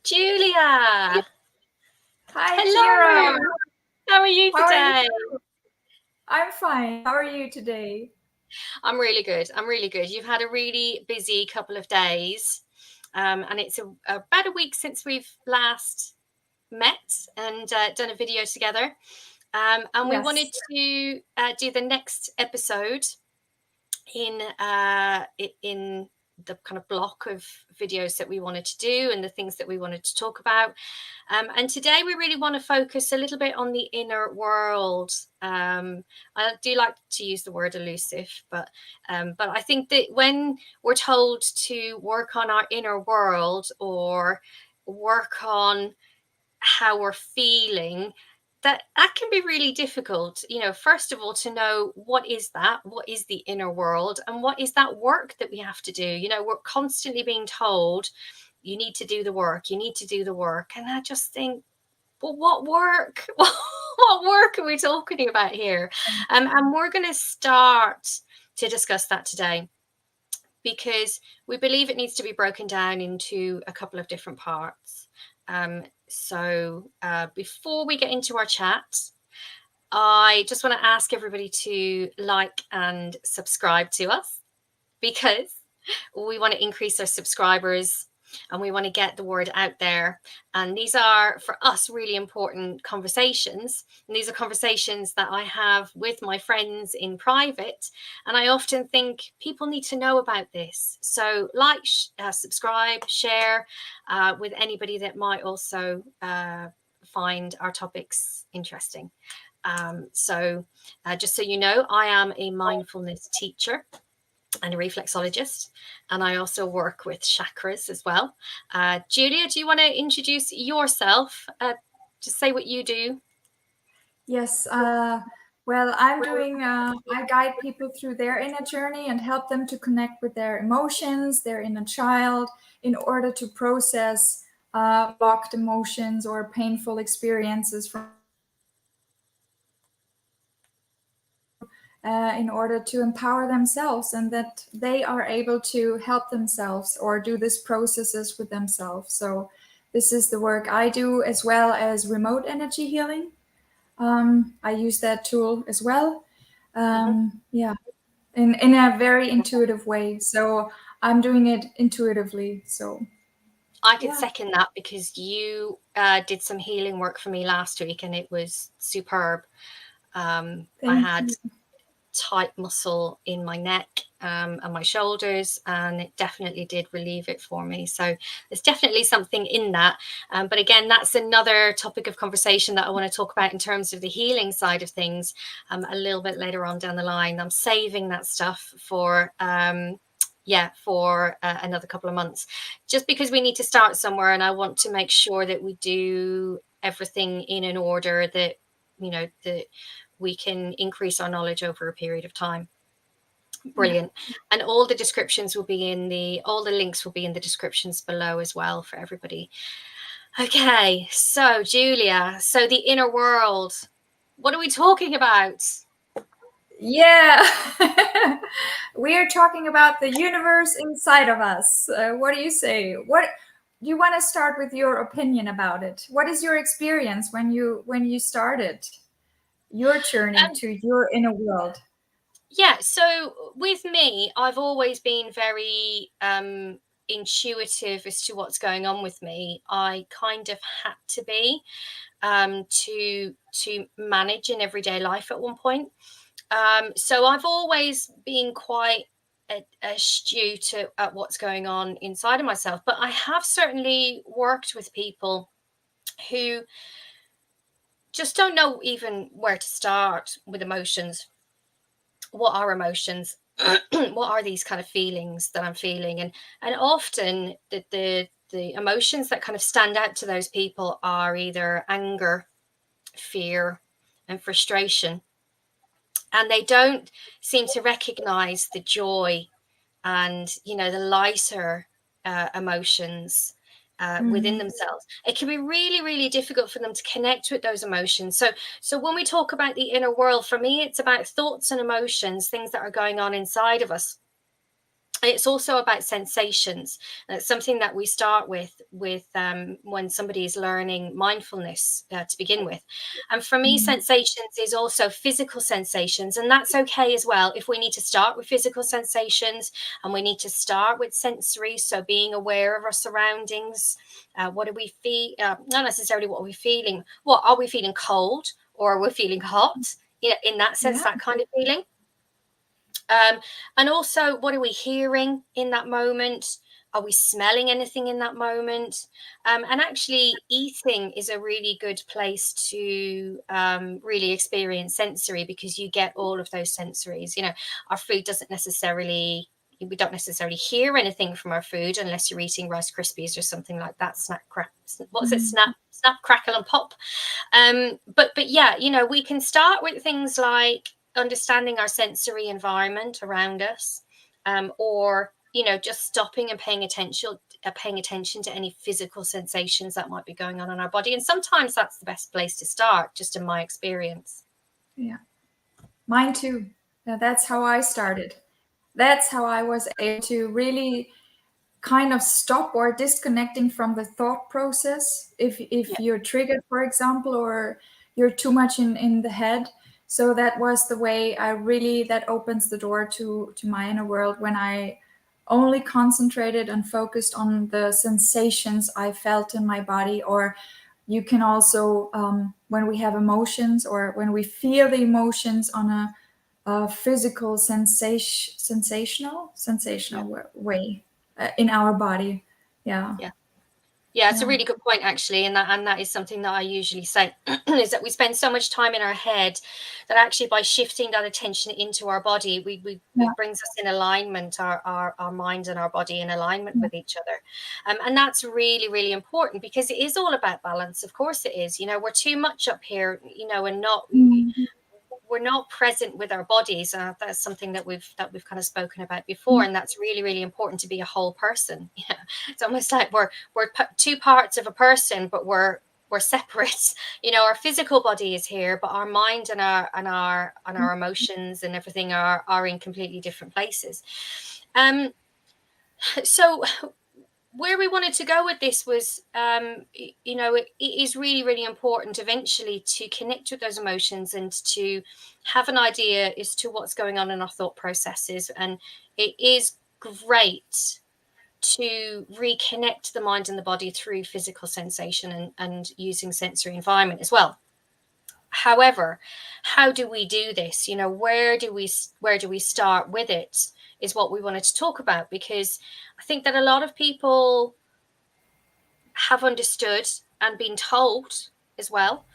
Julia. Hi, Hello. Ciara. How are you How are you? today? I'm fine. How are you today? I'm really good. I'm really good. You've had a really busy couple of days, and it's about a week since we've last met and done a video together. And we wanted Yes. to do the next episode in the kind of block of videos that we wanted to do and the things that we wanted to talk about. And today we really want to focus a little bit on the inner world. I do like to use the word elusive, but I think that when we're told to work on our inner world or work on how we're feeling, that can be really difficult. First of all, to know what is the inner world, and what is that work that we have to do. We're constantly being told, you need to do the work, you need to do the work. And I just think, well, what work? What work are we talking about here? And we're going to start to discuss that today, because we believe it needs to be broken down into a couple of different parts. So before we get into our chat, I just want to ask everybody to like and subscribe to us, because we want to increase our subscribers and we want to get the word out there. And these are, for us, really important conversations. And these are conversations that I have with my friends in private. And I often think people need to know about this. So like, subscribe, share with anybody that might also find our topics interesting. So just so you know, I am a mindfulness teacher and a reflexologist, and I also work with chakras as well. Julia, do you want to introduce yourself? Just say what you do. Yes. Well, I guide people through their inner journey and help them to connect with their emotions, their inner child, in order to process blocked emotions or painful experiences in order to empower themselves, and that they are able to help themselves or do these processes with themselves. So this is the work I do, as well as remote energy healing. I use that tool as well. Yeah, in a very intuitive way. So I'm doing it intuitively. So I could yeah. second that, because you did some healing work for me last week and it was superb. I Thank had you. tight muscle in my neck and my shoulders, and it definitely did relieve it for me. So there's definitely something in that. But again, that's another topic of conversation that I want to talk about in terms of the healing side of things a little bit later on down the line. I'm saving that stuff for another couple of months, just because we need to start somewhere, and I want to make sure that we do everything in an order that that we can increase our knowledge over a period of time. Brilliant. Yeah. And all the descriptions will be all the links will be in the descriptions below as well for everybody. Okay, so Julia, so the inner world, what are we talking about? Yeah. We are talking about the universe inside of us. What do you say? What do you want to start with your opinion about it? What is your experience when you started your journey Um, to your inner world? yeah, so with me, I've always been very intuitive as to what's going on with me. I kind of had to be to manage in everyday life at one point. So I've always been quite astute at what's going on inside of myself. But I have certainly worked with people who just don't know even where to start with emotions. What are emotions? What are these kind of feelings that I'm feeling? And often the emotions that kind of stand out to those people are either anger, fear, and frustration. And they don't seem to recognize the joy and the lighter emotions within Mm. themselves. It can be really, really difficult for them to connect with those emotions. So when we talk about the inner world, for me, it's about thoughts and emotions, things that are going on inside of us. It's also about sensations. And it's something that we start with when somebody is learning mindfulness to begin with. And for me, sensations is also physical sensations, and that's okay as well. If we need to start with physical sensations and we need to start with sensory, so being aware of our surroundings, what do we feel? Not necessarily what are we feeling. What are we feeling? Cold, or we're feeling hot? You know, in that sense, Yeah. that kind of feeling. And also, what are we hearing in that moment? Are we smelling anything in that moment? And actually, eating is a really good place to really experience sensory, because you get all of those sensories. You know, our food doesn't necessarily, we don't necessarily hear anything from our food unless you're eating Rice Krispies or something like that. What's it? Snap, crackle, and pop. But yeah, you know, we can start with things like understanding our sensory environment around us, or you know, just stopping and paying attention to any physical sensations that might be going on in our body. And sometimes that's the best place to start, just in my experience. Yeah. Mine too. Yeah, that's how I started. That's how I was able to really kind of stop or disconnecting from the thought process if Yeah, you're triggered, for example, or you're too much in the head. So that was the way I really, that opens the door to my inner world, when I only concentrated and focused on the sensations I felt in my body. Or you can also, when we have emotions, or when we feel the emotions on a physical yeah, way in our body. Yeah. yeah. Yeah, it's a Yeah. really good point, actually, and that is something that I usually say is that we spend so much time in our head that actually, by shifting that attention into our body, Yeah. it brings us in alignment, our mind and our body in alignment Yeah. with each other, and that's really, really important, because it is all about balance. Of course, it is. You know, we're too much up here, you know, and not. Mm. We're not present with our bodies. That's something that we've kind of spoken about before, Yeah. and that's really, really important, to be a whole person. Yeah, it's almost like we're two parts of a person, but we're separate. You know, our physical body is here, but our mind and our emotions and everything are in completely different places. So where we wanted to go with this was, you know, it is really, really important eventually to connect with those emotions and to have an idea as to what's going on in our thought processes. And it is great to reconnect the mind and the body through physical sensation and using sensory environment as well. However, how do we do this? You know, where do we start with it, is what we wanted to talk about, because I think that a lot of people have understood and been told as well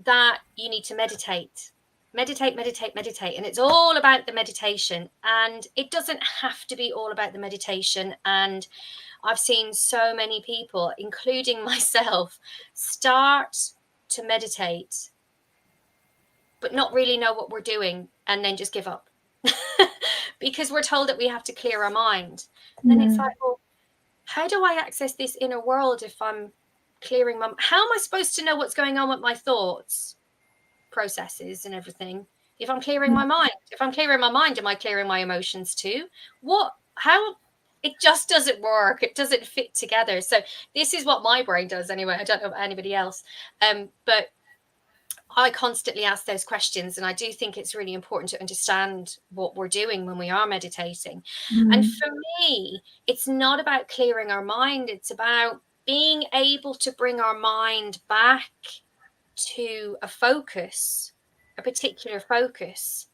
that you need to meditate. Meditate. And it's all about the meditation. And it doesn't have to be all about the meditation. And I've seen so many people, including myself, start to meditate, but not really know what we're doing, and then just give up. Because we're told that we have to clear our mind. And then it's like, Mm. well, how do I access this inner world if I'm clearing my, how am I supposed to know what's going on with my thoughts processes and everything if I'm clearing Yeah. my mind? If I'm clearing my mind, am I clearing my emotions too? How? It just doesn't work. It doesn't fit together. So this is what my brain does anyway. I don't know about anybody else. But I constantly ask those questions, and I do think it's really important to understand what we're doing when we are meditating. And Mm. for me, it's not about clearing our mind, it's about being able to bring our mind back to a focus, a particular focus,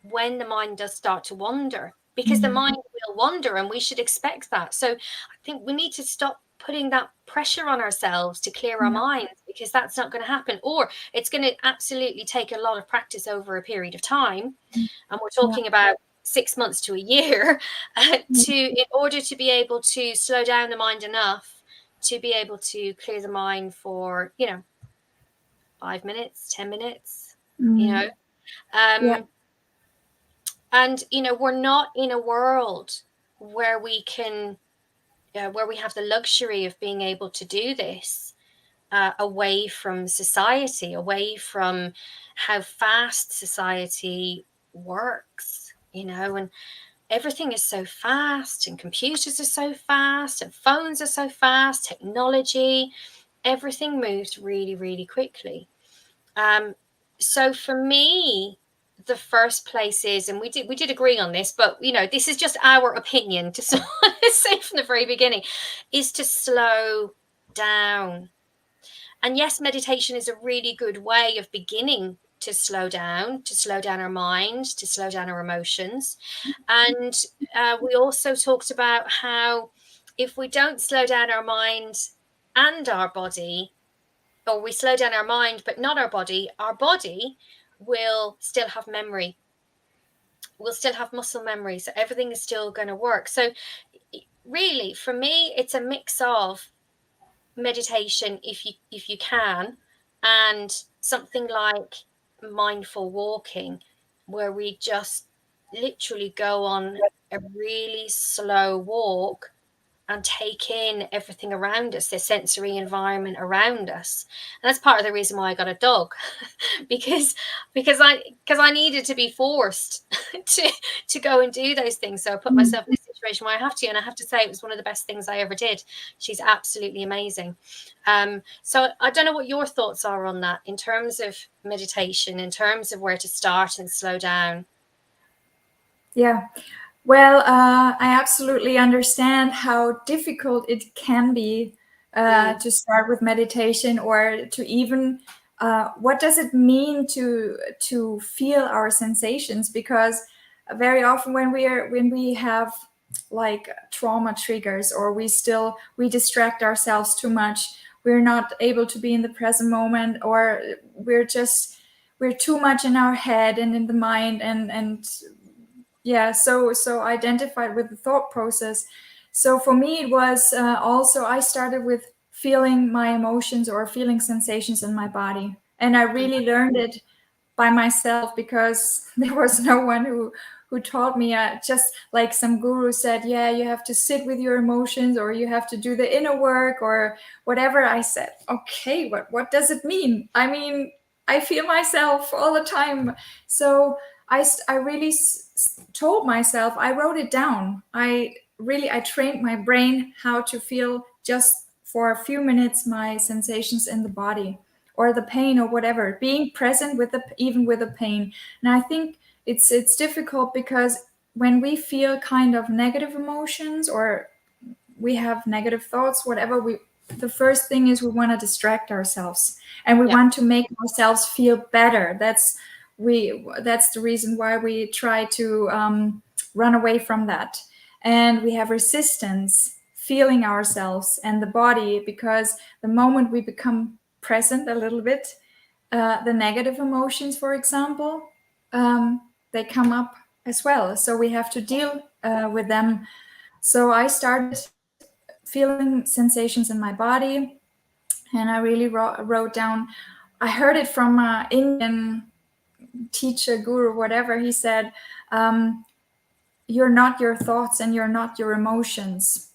when the mind does start to wander, because the Mm. mind will wander, and we should expect that. So I think we need to stop putting that pressure on ourselves to clear our Yeah. minds, because that's not going to happen, or it's going to absolutely take a lot of practice over a period of time, and we're Yeah. talking about 6 months to a year, Yeah. in order to be able to slow down the mind enough to be able to clear the mind for, you know, 5 minutes, 10 minutes, you Mm. know. Yeah. And you know, we're not in a world where we can, where we have the luxury of being able to do this away from society, away from how fast society works, you know. And everything is so fast, and computers are so fast, and phones are so fast, technology, everything moves really, really quickly. So for me, the first place is, and we did agree on this, but this is just our opinion, to say from the very beginning, is to slow down. And yes, meditation is a really good way of beginning to slow down our mind, to slow down our emotions. And we also talked about how if we don't slow down our mind and our body, or we slow down our mind but not our body will still have memory. We'll still have muscle memory. So everything is still going to work. So really, for me, it's a mix of meditation, if you can, and something like mindful walking, where we just literally go on a really slow walk and take in everything around us, the sensory environment around us. And that's part of the reason why I got a dog, because I needed to be forced to go and do those things. So I put myself in a situation where I have to, and I have to say it was one of the best things I ever did. She's absolutely amazing. So I don't know what your thoughts are on that, in terms of meditation, in terms of where to start and slow down. Yeah. Well, I absolutely understand how difficult it can be to start with meditation, or to even what does it mean to feel our sensations? Because very often when we have like trauma triggers, or we distract ourselves too much, we're not able to be in the present moment, or we're too much in our head and in the mind, and yeah, so identified with the thought process. So for me, it was also, I started with feeling my emotions or feeling sensations in my body, and I really learned it by myself, because there was no one who taught me. Just like some guru said, yeah, you have to sit with your emotions, or you have to do the inner work, or whatever. I said, okay, what does it mean? I mean, I feel myself all the time. So I really told myself, I wrote it down. I trained my brain how to feel, just for a few minutes, my sensations in the body, or the pain, or whatever, being present with even with the pain. And I think it's difficult, because when we feel kind of negative emotions, or we have negative thoughts, whatever, the first thing is we want to distract ourselves, and we want to make ourselves feel better. That's the reason why we try to run away from that. And we have resistance feeling ourselves and the body, because the moment we become present a little bit, the negative emotions, for example, they come up as well. So we have to deal with them. So I started feeling sensations in my body, and I really wrote down. I heard it from an Indian teacher, guru, whatever. He said, "You're not your thoughts, and you're not your emotions."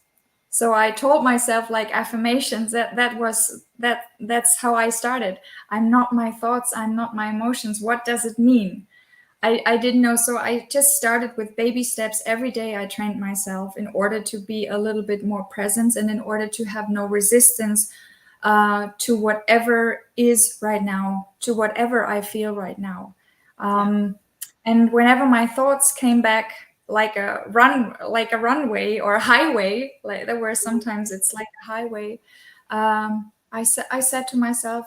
So I told myself, like affirmations, that's how I started. I'm not my thoughts, I'm not my emotions. What does it mean? I didn't know. So I just started with baby steps. Every day I trained myself in order to be a little bit more present, and in order to have no resistance to whatever is right now, to whatever I feel right now. And whenever my thoughts came back, like a runway or a highway, like there were sometimes it's like a highway. I said to myself,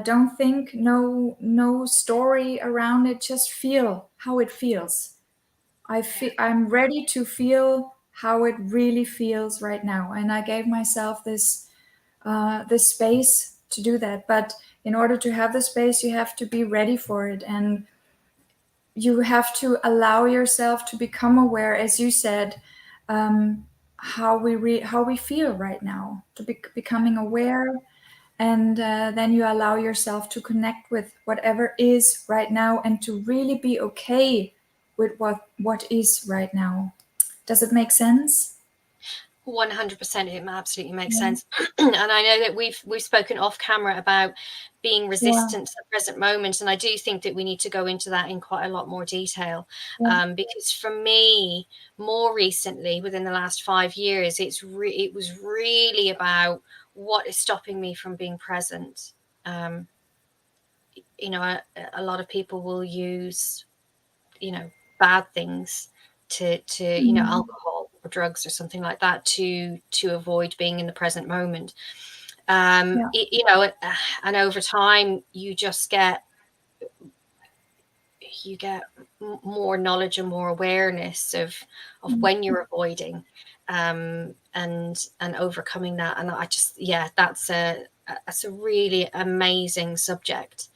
don't think, no story around it, just feel how it feels. I'm ready to feel how it really feels right now, and I gave myself this space to do that. But in order to have the space, you have to be ready for it, and you have to allow yourself to become aware, as you said, how we feel right now, to becoming aware. And then you allow yourself to connect with whatever is right now, and to really be okay with what is right now. Does it make sense? 100%, it absolutely makes sense. And I know that we've spoken off camera about being resistant to the present moment, and I do think that we need to go into that in quite a lot more detail, because for me, more recently, within the last 5 years, it was really about what is stopping me from being present. You know, a lot of people will use, you know, bad things to you know, alcohol or drugs or something like that to avoid being in the present moment. You know, and over time you just get more knowledge and more awareness of when you're avoiding, and overcoming that. And I just, yeah, that's a really amazing subject.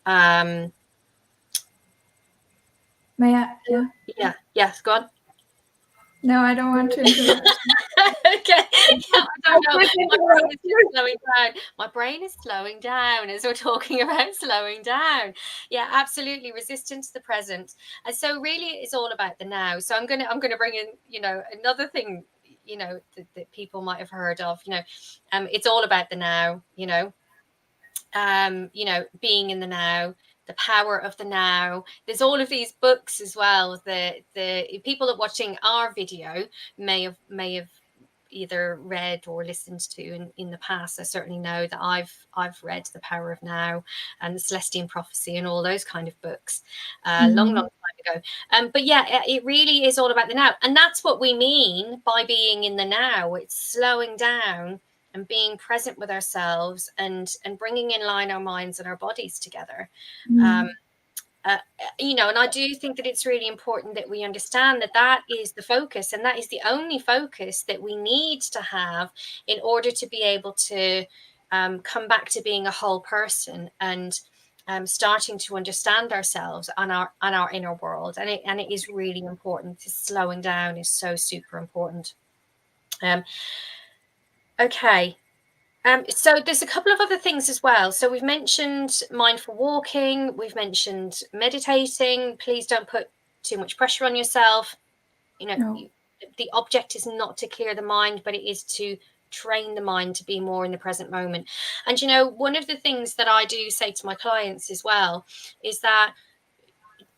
May I? Yeah. Yeah. Yes. Go on. No, I don't want to interrupt. Okay. I don't know. My brain is just slowing down. My brain is slowing down as we're talking about slowing down. Yeah, absolutely. Resistance to the present. And so really it's all about the now. So I'm gonna bring in, you know, another thing, you know, that people might have heard of, you know, it's all about the now, you know, being in the now, the power of the now. There's all of these books as well. The people that are watching our video may have either read or listened to in the past. I certainly know that I've read The Power of Now and The Celestine Prophecy and all those kind of books, long time ago. But yeah, it really is all about the now, and that's what we mean by being in the now. It's slowing down and being present with ourselves, and bringing in line our minds and our bodies together. You know, and I do think that it's really important that we understand that that is the focus, and that is the only focus that we need to have in order to be able to come back to being a whole person, and starting to understand ourselves and our inner world. And it is really important. Slowing down is so super important. Okay. So there's a couple of other things as well. So we've mentioned mindful walking, we've mentioned meditating. Please don't put too much pressure on yourself. You know, the object is not to clear the mind, but it is to train the mind to be more in the present moment. And, you know, one of the things that I do say to my clients as well is that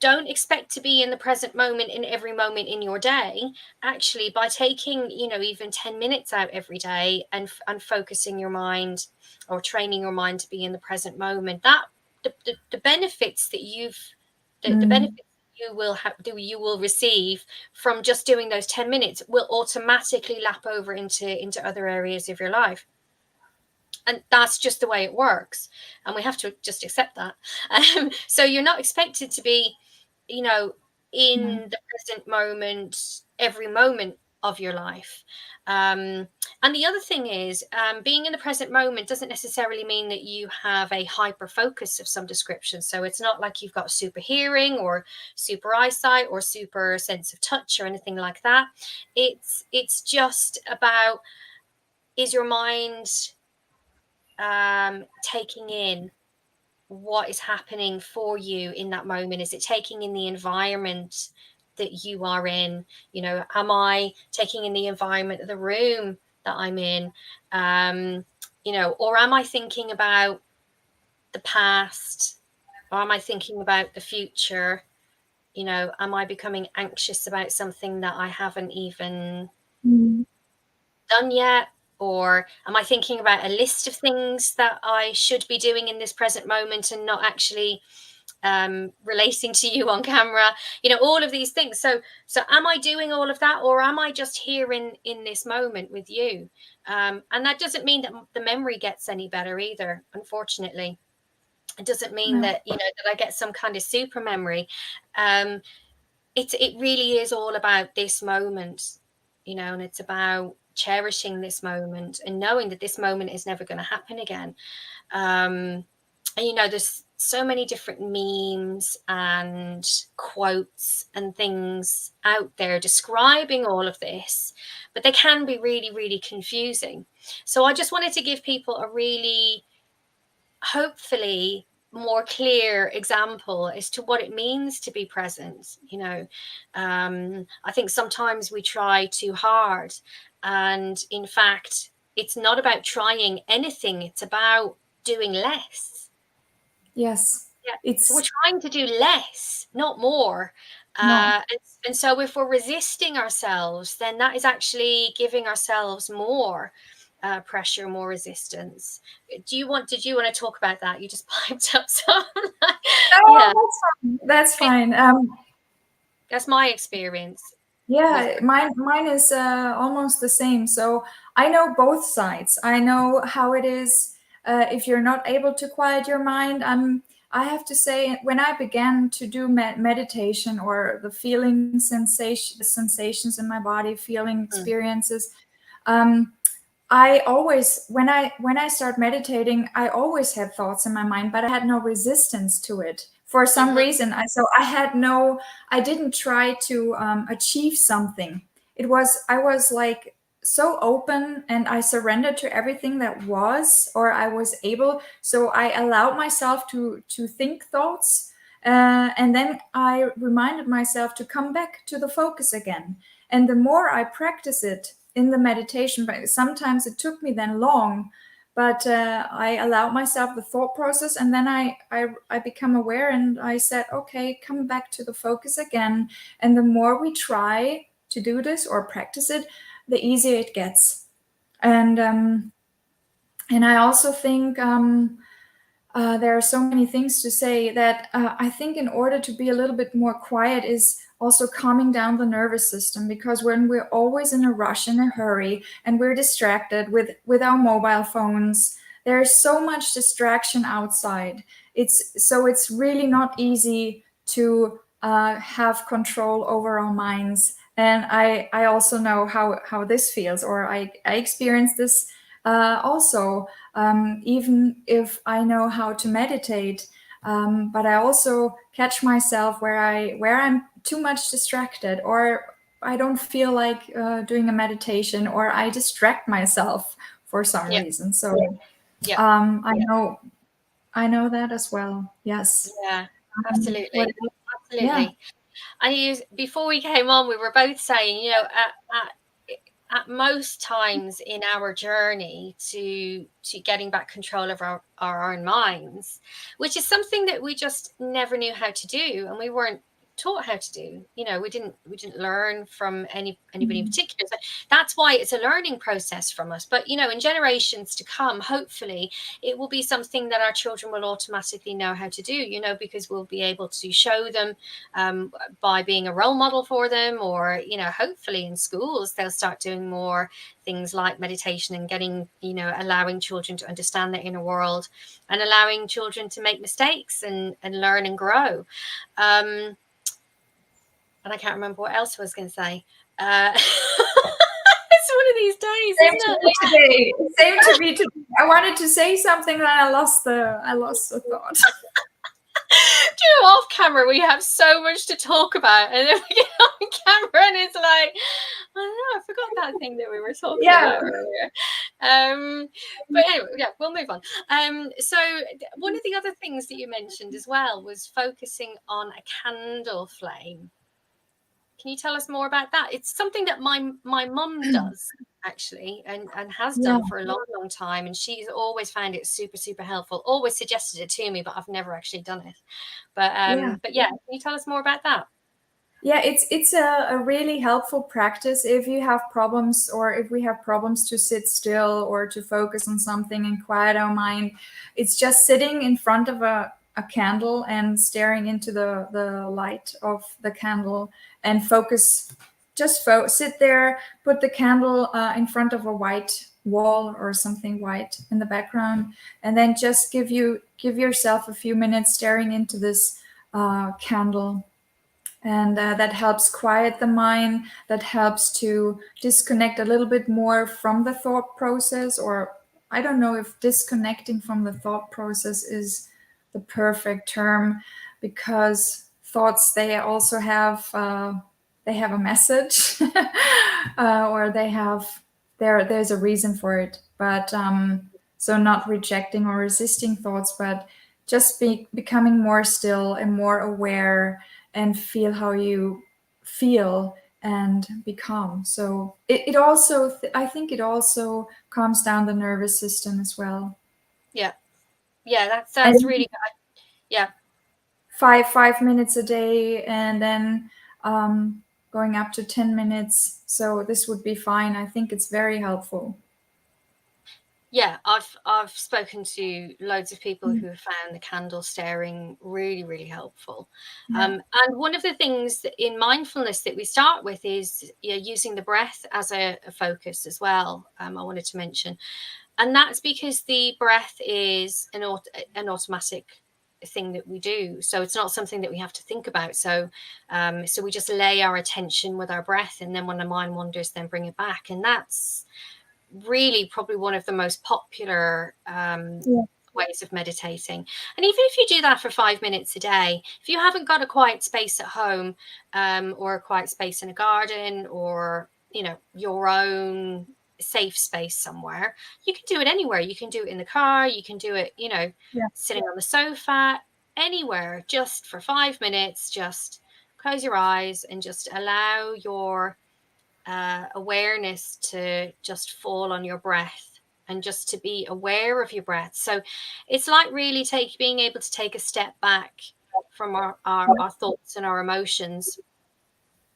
don't expect to be in the present moment in every moment in your day. Actually, by taking, you know, even 10 minutes out every day and focusing your mind, or training your mind to be in the present moment, that the benefits that the benefits you will have, you will receive from just doing those 10 minutes will automatically lap over into other areas of your life. And that's just the way it works, and we have to just accept that. So you're not expected to be, you know, in the present moment every moment of your life. And the other thing is, being in the present moment doesn't necessarily mean that you have a hyper focus of some description. So it's not like you've got super hearing or super eyesight or super sense of touch or anything like that. It's just about, is your mind taking in what is happening for you in that moment? Is it taking in the environment that you are in? You know, am I taking in the environment of the room that I'm in? You know, or am I thinking about the past, or am I thinking about the future? You know, am I becoming anxious about something that I haven't even done yet? Or am I thinking about a list of things that I should be doing in this present moment and not actually relating to you on camera? You know, all of these things. So am I doing all of that, or am I just here in this moment with you? And that doesn't mean that the memory gets any better either, unfortunately. It doesn't mean that, you know, that I get some kind of super memory. It really is all about this moment, you know, and it's about cherishing this moment and knowing that this moment is never going to happen again. And, you know, there's so many different memes and quotes and things out there describing all of this, but they can be really, really confusing. So I just wanted to give people a really, hopefully, more clear example as to what it means to be present. I think sometimes we try too hard, and in fact it's not about trying anything, it's about doing less. Yes. Yeah, so we're trying to do less, not more. No. And so if we're resisting ourselves, then that is actually giving ourselves more pressure, more resistance. Did you want to talk about that? You just piped up some. Yeah, That's fine. that's my experience. Yeah, mine is almost the same. So I know both sides. I know how it is if you're not able to quiet your mind. I have to say, when I began to do meditation, or the feeling sensations in my body, feeling experiences, I always, when I start meditating, I always had thoughts in my mind, but I had no resistance to it for some reason. I didn't try to achieve something. I was like so open, and I surrendered to everything that was, or I was able. So I allowed myself to think thoughts, and then I reminded myself to come back to the focus again. And the more I practice it in the meditation, but sometimes it took me then long, but I allowed myself the thought process, and then I become aware, and I said, okay, come back to the focus again. And the more we try to do this or practice it, the easier it gets. And I also think there are so many things to say that I think in order to be a little bit more quiet is also calming down the nervous system, because when we're always in a rush, in a hurry, and we're distracted with our mobile phones, there's so much distraction outside. It's really not easy to have control over our minds. And I also know how this feels, or I experienced this also, even if I know how to meditate. But I also catch myself where I'm too much distracted, or I don't feel like doing a meditation, or I distract myself for some reason. So I know that as well. Yes. Yeah, absolutely. Yeah. And before we came on, we were both saying, at most times in our journey to getting back control of our own minds, which is something that we just never knew how to do, and we weren't taught how to do. We didn't learn from anybody in particular. So that's why it's a learning process from us. But in generations to come, hopefully it will be something that our children will automatically know how to do, because we'll be able to show them by being a role model for them, or hopefully in schools they'll start doing more things like meditation, and getting allowing children to understand their inner world, and allowing children to make mistakes and learn and grow. And I can't remember what else I was going to say. It's one of these days, isn't it? Today. Same to me today. I wanted to say something, and I lost the thought. Off camera we have so much to talk about, and then we get on camera and it's like, I don't know, I forgot that thing that we were talking about earlier. But anyway, we'll move on. So one of the other things that you mentioned as well was focusing on a candle flame. Can you tell us more about that? It's something that my mum does, actually, and has done for a long time, and she's always found it super, super helpful. Always suggested it to me, but I've never actually done it. But can you tell us more about that? Yeah, it's a really helpful practice if you have problems, or if we have problems to sit still or to focus on something and quiet our mind. It's just sitting in front of a candle and staring into the light of the candle and focus. Just sit there, put the candle in front of a white wall or something white in the background, and then just give yourself a few minutes staring into this candle. And that helps quiet the mind, that helps to disconnect a little bit more from the thought process. Or I don't know if disconnecting from the thought process is the perfect term, because thoughts, they also have a message, or there's a reason for it. But so not rejecting or resisting thoughts, but just becoming more still and more aware, and feel how you feel and become. So it also, I think it also calms down the nervous system as well. Yeah. Yeah, that And sounds really good. Yeah. 5 minutes a day, and then going up to 10 minutes. So this would be fine. I think it's very helpful. Yeah, I've spoken to loads of people who have found the candle staring really, really helpful. Yeah. And one of the things in mindfulness that we start with is, you know, using the breath as a focus as well. I wanted to mention, and that's because the breath is an automatic thing that we do. So it's not something that we have to think about. So we just lay our attention with our breath, and then when the mind wanders, then bring it back. And that's really probably one of the most popular Yeah. ways of meditating. And even if you do that for 5 minutes a day, if you haven't got a quiet space at home, or a quiet space in a garden, or, you know, your own safe space somewhere, you can do it anywhere. You can do it in the car, you can do it, you know, Yeah. sitting on the sofa, anywhere, just for 5 minutes. Just close your eyes and just allow your awareness to just fall on your breath, and just to be aware of your breath. So it's like really being able to take a step back from our thoughts and our emotions,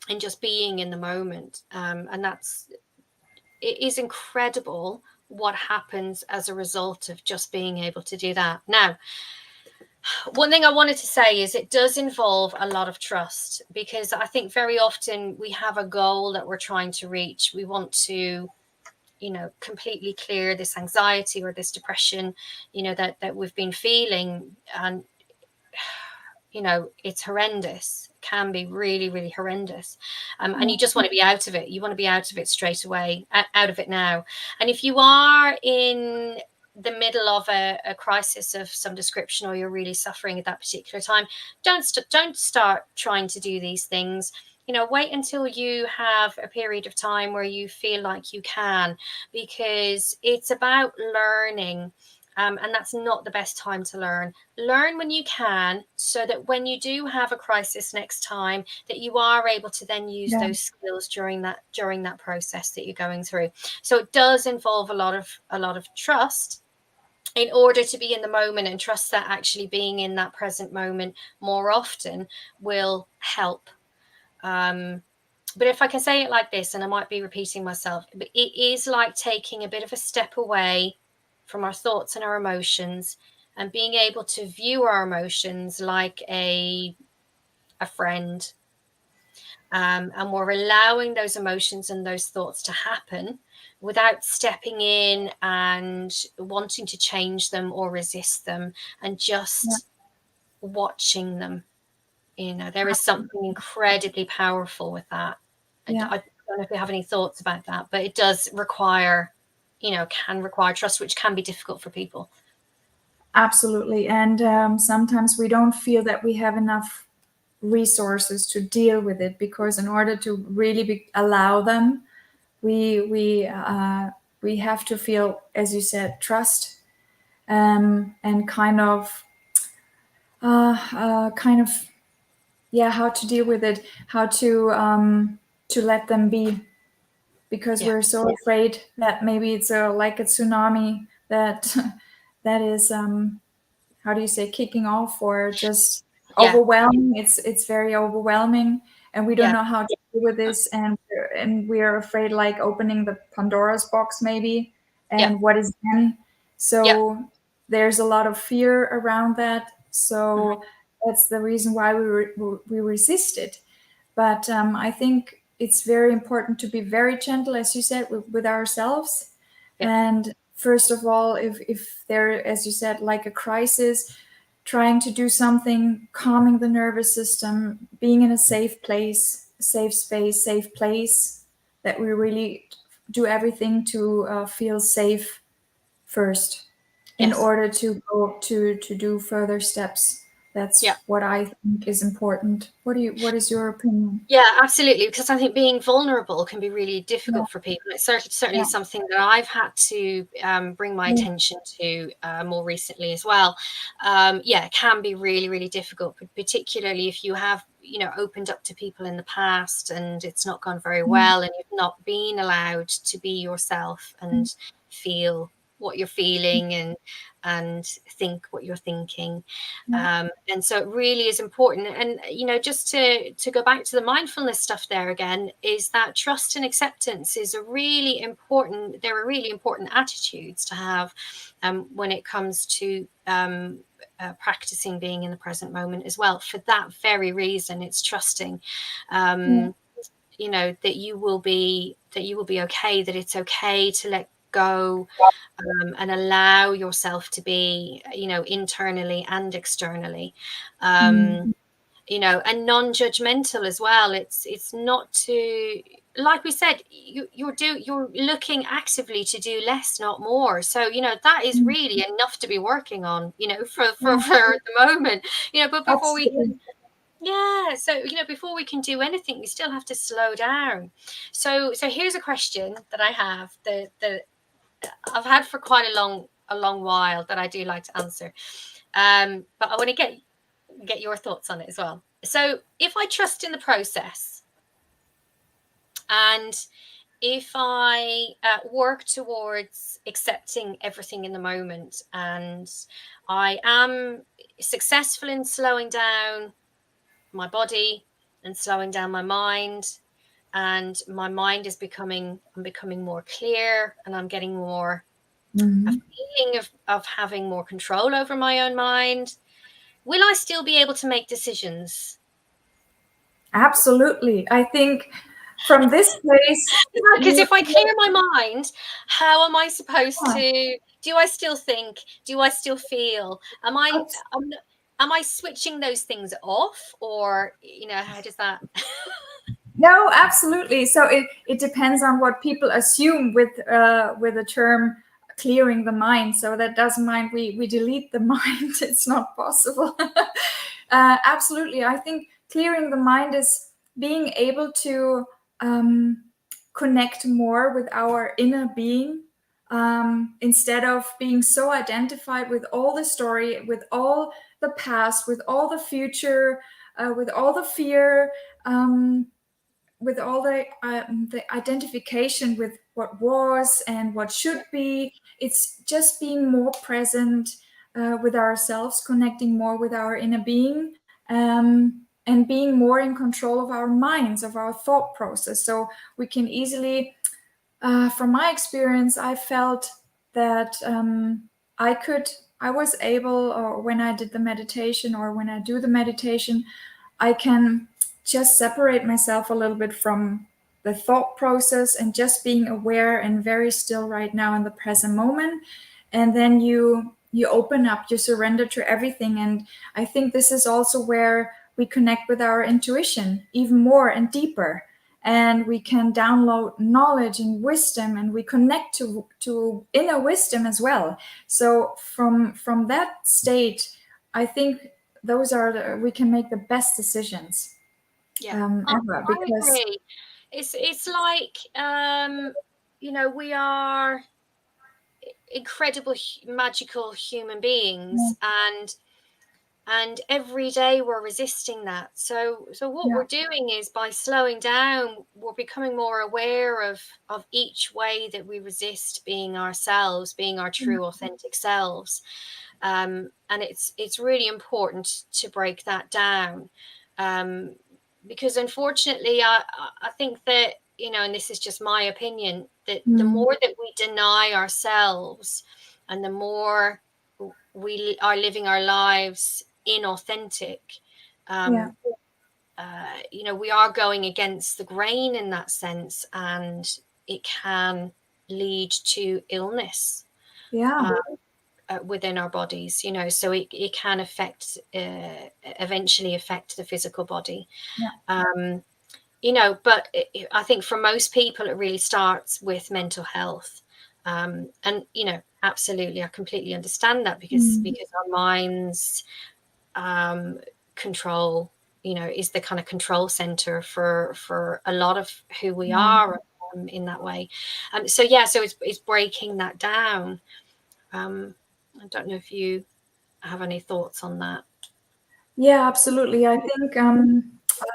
and just being in the moment. And it is incredible what happens as a result of just being able to do that. Now, one thing I wanted to say is it does involve a lot of trust, because I think very often we have a goal that we're trying to reach. We want to, you know, completely clear this anxiety or this depression, you know, that we've been feeling. And, you know, it's horrendous. It can be really, really horrendous. And you just want to be out of it. You want to be out of it straight away, out of it now. And if you are in the middle of a crisis of some description, or you're really suffering at that particular time, don't start trying to do these things. You know, wait until you have a period of time where you feel like you can, because it's about learning. And that's not the best time to learn. Learn when you can, so that when you do have a crisis next time, that you are able to then use Yeah. those skills during that process that you're going through. So it does involve a lot of trust, in order to be in the moment, and trust that actually being in that present moment more often will help. But if I can say it like this, and I might be repeating myself, but it is like taking a bit of a step away from our thoughts and our emotions, and being able to view our emotions like a friend. And we're allowing those emotions and those thoughts to happen without stepping in and wanting to change them or resist them, and Yeah. just watching them. You know, there is something incredibly powerful with that. Yeah. I don't know if you have any thoughts about that, but it does require, you know, can require trust, which can be difficult for people. Absolutely. And sometimes we don't feel that we have enough resources to deal with it, because in order to really allow them, we have to feel, as you said, trust, and kind of, yeah, how to deal with it, how to let them be, because Yeah, we're so afraid that maybe it's like a tsunami that that is, how do you say, kicking off, or just yeah, overwhelming. It's very overwhelming, and we don't yeah, know how to deal with this, and we are afraid, like opening the Pandora's box maybe, yeah, and what is then. yeah. So there's a lot of fear around that. Mhm. So that's the reason why we resist it. But I think it's very important to be very gentle, as you said, with ourselves. Yeah, And first of all, if there, as you said, like a crisis, trying to do something calming the nervous system, being in a safe place, safe space, safe place, that we really do everything to feel safe first, in yes, order to go to do further steps. That's what I think is important. What is your opinion? Yeah, absolutely. Because I think being vulnerable can be really difficult Yeah. for people. It's certainly Yeah. something that I've had to bring my attention to more recently as well. Yeah, it can be really, really difficult, particularly if you have, opened up to people in the past and it's not gone very well, and you've not been allowed to be yourself and feel what you're feeling and think what you're thinking. And so it really is important. And just to go back to the mindfulness stuff there again, is that trust and acceptance is there are really important attitudes to have when it comes to practicing being in the present moment as well. For that very reason, it's trusting that you will be okay, that it's okay to let go, and allow yourself to be, internally and externally, and non-judgmental as well. It's not to, like we said, you're looking actively to do less, not more. So that is really enough to be working on, for the moment, but before we Absolutely. yeah, so before we can do anything, we still have to slow down. So here's a question that I have that I've had for quite a long while that I do like to answer. But I want to get your thoughts on it as well. So if I trust in the process, and if I work towards accepting everything in the moment, and I am successful in slowing down my body and slowing down my mind, and my mind is I'm becoming more clear, and I'm getting more a feeling of having more control over my own mind, will I still be able to make decisions? Absolutely. I think from this place, Because if I clear my mind, how am I supposed to? Do I still think? Do I still feel? Am I switching those things off, or how does that? no, absolutely. So it depends on what people assume with the term clearing the mind. So that doesn't mean we delete the mind. It's not possible. Absolutely. I think clearing the mind is being able to connect more with our inner being, instead of being so identified with all the story, with all the past, with all the future, with all the fear, with all the identification with what was and what should be. It's just being more present with ourselves, connecting more with our inner being, and being more in control of our minds, of our thought process. So we can easily, from my experience, I felt that I was able, or when I did the meditation, or when I do the meditation, I can just separate myself a little bit from the thought process and just being aware and very still right now in the present moment. And then you open up, you surrender to everything. And I think this is also where we connect with our intuition even more and deeper, and we can download knowledge and wisdom, and we connect to inner wisdom as well. So from that state, I think we can make the best decisions ever, I because agree. It's like we are incredible magical human beings, and every day we're resisting that. So what we're doing is, by slowing down, we're becoming more aware of each way that we resist being ourselves, being our true authentic selves. And it's really important to break that down, because unfortunately I think that, and this is just my opinion, that the more that we deny ourselves, and the more we are living our lives inauthentic, we are going against the grain in that sense, and it can lead to illness within our bodies, so it can eventually affect the physical body. But I think for most people it really starts with mental health, and absolutely, I completely understand that, because our minds control, you know, is the kind of control center for a lot of who we Yeah. are, in that way. So yeah, so it's breaking that down. I don't know if you have any thoughts on that. Yeah, absolutely. I think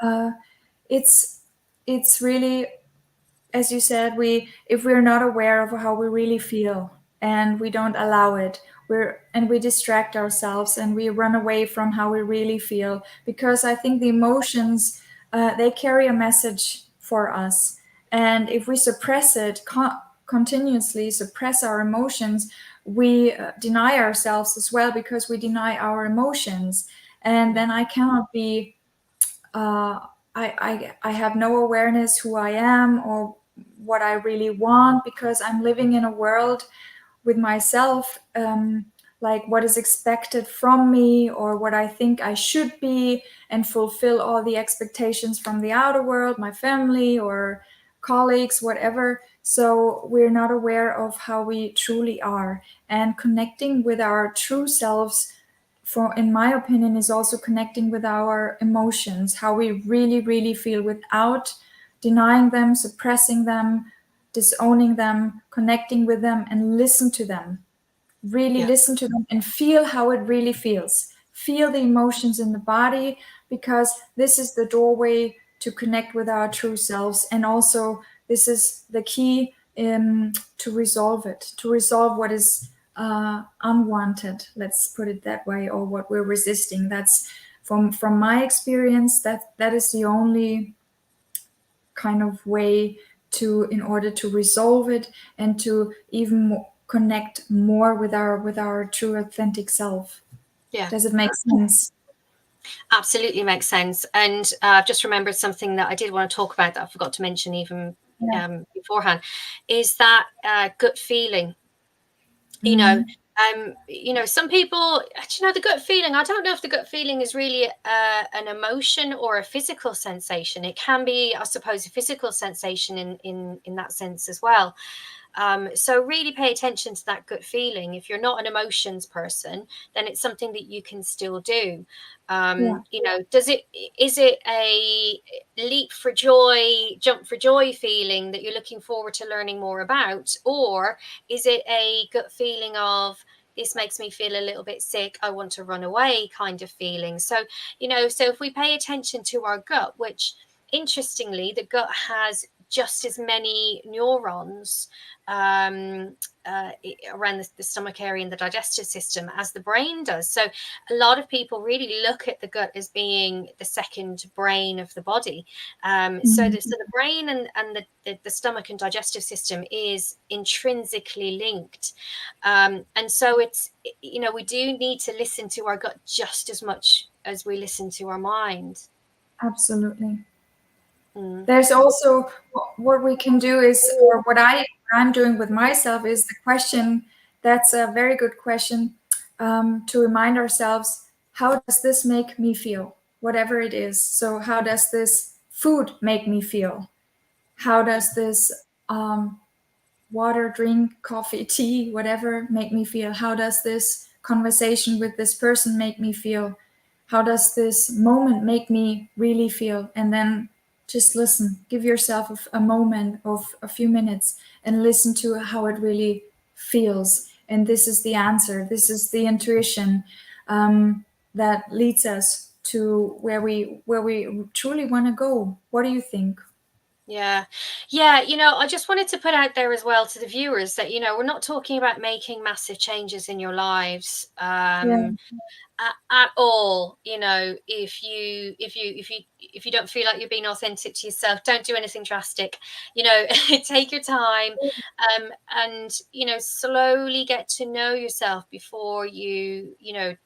uh, it's really, as you said, if we're not aware of how we really feel and we don't allow it, we distract ourselves and we run away from how we really feel, because I think the emotions, they carry a message for us, and if we suppress it, continuously suppress our emotions, we deny ourselves as well, because we deny our emotions, and then I cannot be I have no awareness who I am or what I really want, because I'm living in a world with myself, like what is expected from me or what I think I should be, and fulfill all the expectations from the outer world, my family or colleagues, whatever. So we're not aware of how we truly are, and connecting with our true selves, for in my opinion, is also connecting with our emotions, how we really really feel, without denying them, suppressing them, disowning them, connecting with them, and listen to them, really Yeah, listen to them and feel how it really feels, feel the emotions in the body, because this is the doorway to connect with our true selves, and also this is the key, to resolve it, to resolve what is unwanted, let's put it that way, or what we're resisting. That's from my experience, that is the only kind of way to, in order to resolve it and to even connect more with our true authentic self. yeah, Does it make sense? absolutely makes sense. And I've just remembered something that I did want to talk about that I forgot to mention even Yeah. beforehand, is that gut feeling. Mm. You know, some people, you know, the gut feeling, I don't know if the gut feeling is really an emotion or a physical sensation. It can be, I suppose, a physical sensation in that sense as well. So really pay attention to that gut feeling. If you're not an emotions person, then it's something that you can still do. Yeah. You know, is it a leap for joy, jump for joy feeling that you're looking forward to learning more about? Or is it a gut feeling of, this makes me feel a little bit sick, I want to run away kind of feeling? So, you know, so if we pay attention to our gut, which interestingly, the gut has just as many neurons um, around the stomach area and the digestive system as the brain does. So a lot of people really look at the gut as being the second brain of the body. So, Mm. so the brain and the stomach and digestive system is intrinsically linked. And so it's, you know, we do need to listen to our gut just as much as we listen to our mind. Absolutely. Mm. There's also what we can do is, or I'm doing with myself, is the question. That's a very good question, to remind ourselves, how does this make me feel, whatever it is. So how does this food make me feel? How does this water, drink, coffee, tea, whatever make me feel? How does this conversation with this person make me feel? How does this moment make me really feel? And then just listen. Give yourself a moment of a few minutes and listen to how it really feels. And this is the answer. This is the intuition, that leads us to where we truly want to go. What do you think? Yeah. Yeah. You know, I just wanted to put out there as well to the viewers that, you know, we're not talking about making massive changes in your lives. Yeah. At all. You know, if you don't feel like you're being authentic to yourself, don't do anything drastic. You know, take your time, and you know, slowly get to know yourself before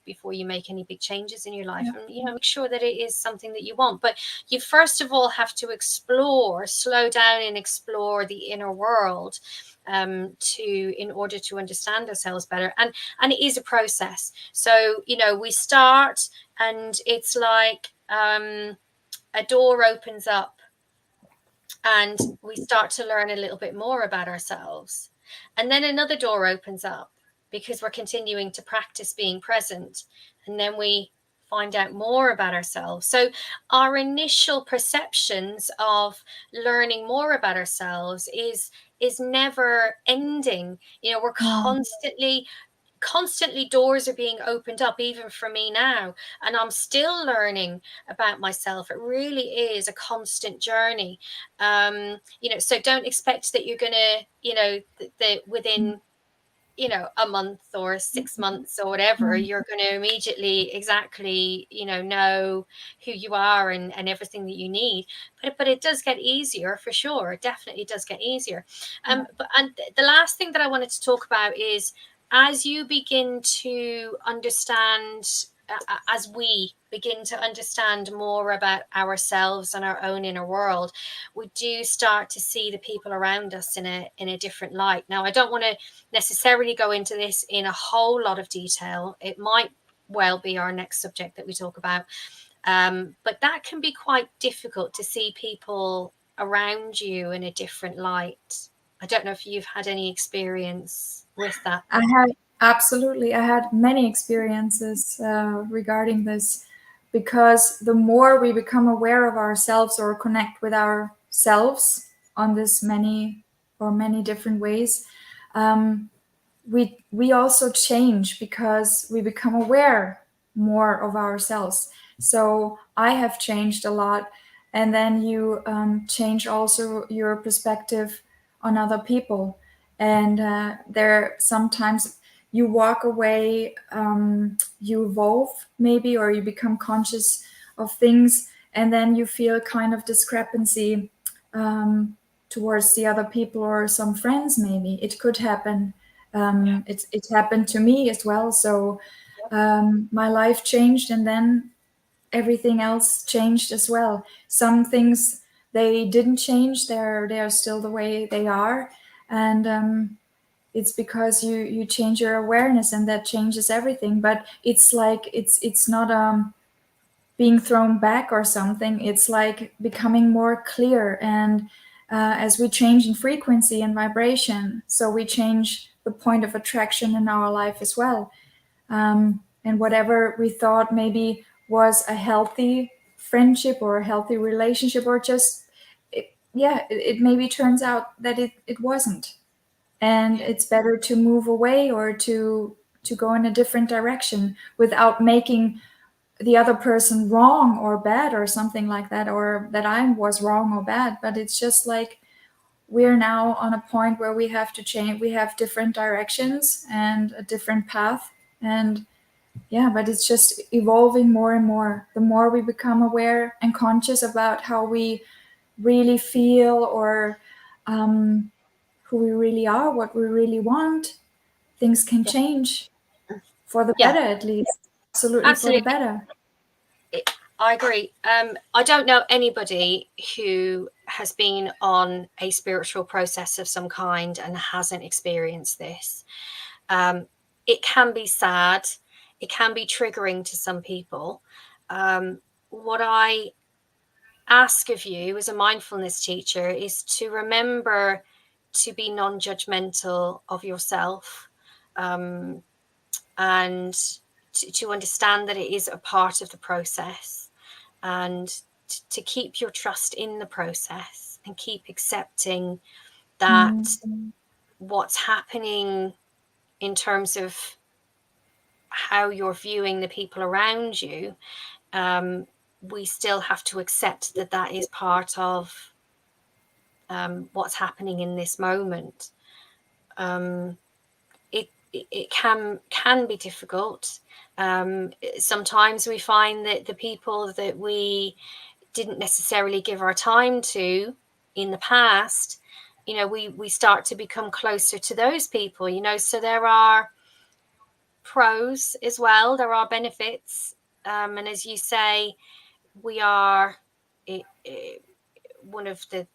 before you make any big changes in your life, Yeah. and you know, make sure that it is something that you want. But you first of all have to explore, slow down and explore the inner world, in order to understand ourselves better. And it is a process. So, you know, we start and it's like a door opens up and we start to learn a little bit more about ourselves. And then another door opens up because we're continuing to practice being present. And then we find out more about ourselves. So our initial perceptions of learning more about ourselves is never ending. We're No. constantly doors are being opened up, even for me now, and I'm still learning about myself. It really is a constant journey. So don't expect that you're gonna, within a month or 6 months or whatever, Mm. you're going to immediately exactly know who you are and everything that you need. But it does get easier, for sure. It definitely does get easier. And the last thing that I wanted to talk about is, as you begin to understand, as we begin to understand more about ourselves and our own inner world, we do start to see the people around us in a different light. Now, I don't want to necessarily go into this in a whole lot of detail. It might well be our next subject that we talk about. But that can be quite difficult, to see people around you in a different light. I don't know if you've had any experience with that. I had absolutely. I had many experiences regarding this, because the more we become aware of ourselves or connect with ourselves on this many different ways, um, we also change because we become aware more of ourselves. So I have changed a lot, and then you change also your perspective on other people. And there sometimes you walk away, you evolve maybe, or you become conscious of things, and then you feel kind of discrepancy towards the other people or some friends. Maybe it could happen. It happened to me as well. So my life changed, and then everything else changed as well. Some things, they didn't change; they're still the way they are, and it's because you change your awareness, and that changes everything. But it's like it's not being thrown back or something. It's like becoming more clear, and as we change in frequency and vibration, so we change the point of attraction in our life as well. And whatever we thought maybe was a healthy friendship or a healthy relationship, or just it maybe turns out that it wasn't, and Yeah. it's better to move away, or to go in a different direction without making the other person wrong or bad or something like that, or that I was wrong or bad. But it's just like we're now on a point where we have to change. We have different directions and a different path. And yeah, but it's just evolving more and more. The more we become aware and conscious about how we really feel, or who we really are, what we really want, things can Yeah. change for the Yeah. better, at least. Absolutely for the Absolutely. better. I agree. I don't know anybody who has been on a spiritual process of some kind and hasn't experienced this. It can be sad. It can be triggering to some people. What I ask of you as a mindfulness teacher is to remember to be non-judgmental of yourself, and to understand that it is a part of the process, and to keep your trust in the process, and keep accepting that Mm. what's happening in terms of how you're viewing the people around you, we still have to accept that that is part of what's happening in this moment. It can be difficult. Sometimes we find that the people that we didn't necessarily give our time to in the past, we start to become closer to those people. So there are pros as well. There are benefits, and as you say, we are one of the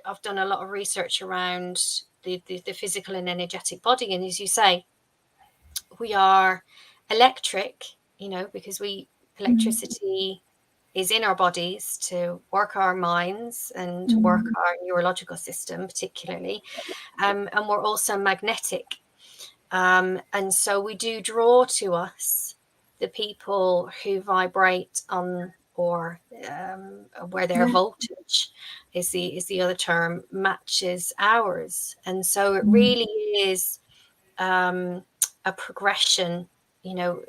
I've done a lot of research around the physical and energetic body, and as you say, we are electric, because Mm. electricity is in our bodies to work our minds and work Mm. our neurological system particularly, and we're also magnetic, and so we do draw to us the people who vibrate on, or where their voltage is the other term, matches ours. And so it really is a progression. You know,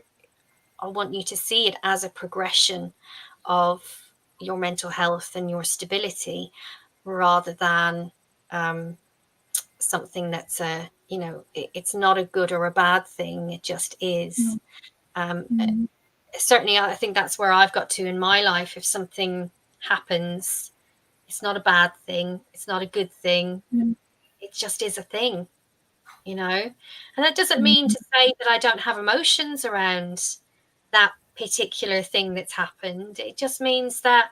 I want you to see it as a progression of your mental health and your stability, rather than something that's it's not a good or a bad thing. It just is. Certainly, I think that's where I've got to in my life. If something happens, it's not a bad thing. It's not a good thing. It just is a thing, And that doesn't mean to say that I don't have emotions around that particular thing that's happened. It just means that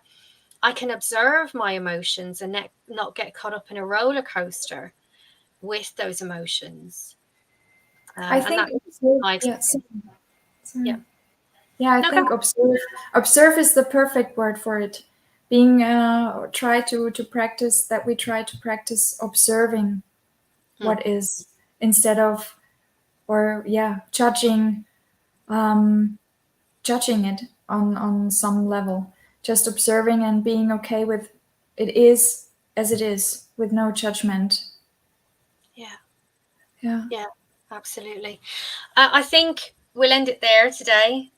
I can observe my emotions and not get caught up in a roller coaster with those emotions. I and think that's my experience. Yeah. Yeah, I No, think observe is the perfect word for it. Being try to practice that. We try to practice observing what is, instead of, or judging judging it on some level. Just observing and being okay with it is as it is, with no judgment. Yeah, absolutely. I think we'll end it there today.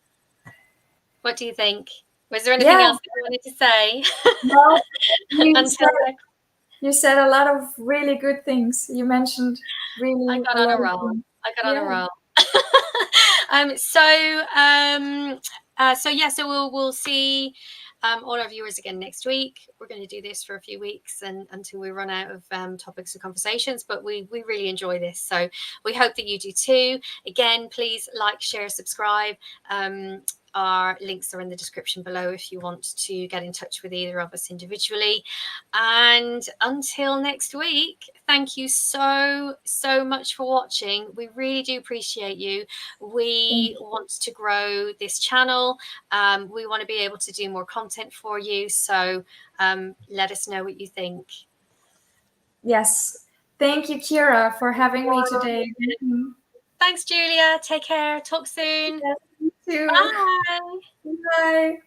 What do you think? Was there anything else that you wanted to say? No, Until you said a lot of really good things. You mentioned I really got a on lot a of roll. things. I got on a roll. So we'll see all our viewers again next week. We're going to do this for a few weeks and until we run out of topics and conversations, but we really enjoy this, so we hope that you do too. Again, please like, share, subscribe. Our links are in the description below if you want to get in touch with either of us individually. And until next week, thank you so much for watching. We really do appreciate you. We want to grow this channel. We want to be able to do more content for you. So let us know what you think. Yes. Thank you, Ciara, for having me today. Thanks, Julia. Take care. Talk soon. Yes, you too. Bye. Bye.